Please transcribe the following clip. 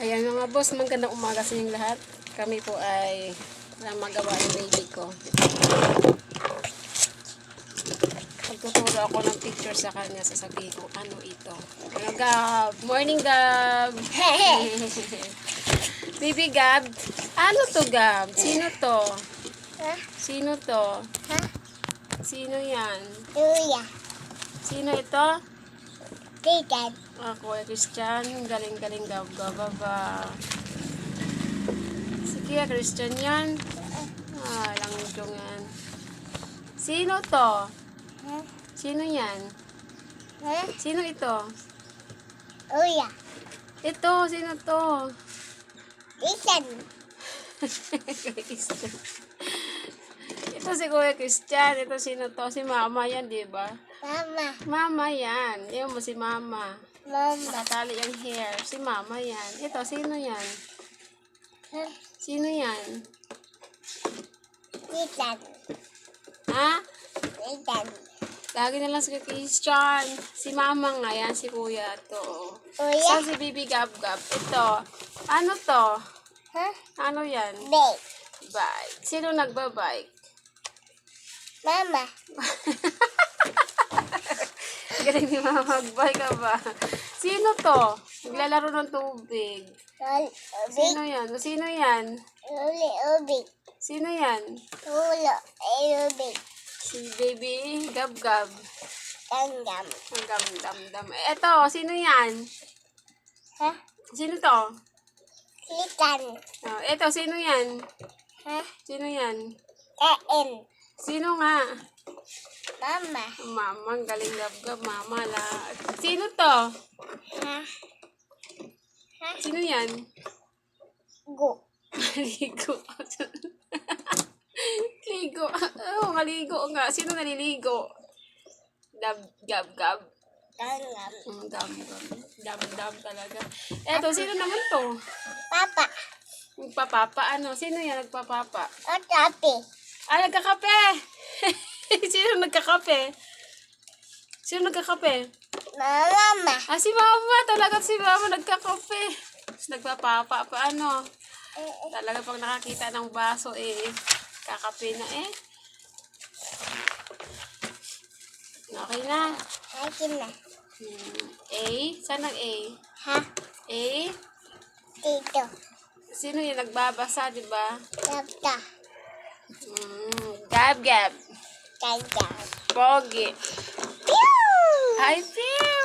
Ayan mga boss, magandang umaga sa inyong lahat. Kami po ay magawa ng baby ko. Magtuturo ako ng picture sa kanya, sasabihin ko ano ito. Ano Gab? Morning Gab! Baby Gab, ano to Gab? Sino to? Sino to? Sino yan? Kuya. Sino ito? Titan. Ako ay Christian. Galing-galing Gab. Baba. Sige, Christian yan. Langjong yan. Sino to? Sino yan? Sino ito? Kuya. Ito, sino to? Titan. Christian. Ito si Kuya Christian. Ito sino to? Si Mama yan, di ba? Mama. Mama yan. Iyon mo si Mama. Mama. Nakatali ang hair. Si Mama yan. Ito, sino yan? Sino yan? Titan. Ha? Titan. Lagi na lang si Christian. Si Mama nga yan, si Kuya to. Kuya. Saan si Bibi Gab Gab? Ito. Ano to? Ano yan? Bake. Bike. Sino nagbabike? Mama. Galing ni Mama magbike ka ba? Sino to? Naglalaro ng tubig. Sino yan? Sino yan? Uli ubi. Sino yan? Ulo. Ubi. Si Baby Gab Gab. Tanggam. Ang dam-dam-dam. Eto, sino yan? Sino to? Titan. Oh, eto, sino yan? Sino yan? Kain. Sino nga? Mama. Mama, ang galing Gab-Gab. Mama la. Sino to? Sino yan? Go. Maligo. Ligo. Oh, maligo nga. Sino naliligo? Gab-Gab. Tanggam. Dam-dam. Dam-dam talaga. Eto, sino naman to? Papa. Nagpapapa. Ano? Sino yan nagpapapa? Otapi. Nagkakape! Sino nagkakape? Sino nagkakape? Mama. Si Mama. Talaga si Mama nagkakape. Tapos nagpapapa pa ano. Talaga pag nakakita ng baso kakape na Okay na. Akin na. A? Saan ang A? A? Tito. Sino yung nagbabasa, di ba? Tapta. Gab-Gab. Tanggam. Pogi. Pew! Hi, Pew!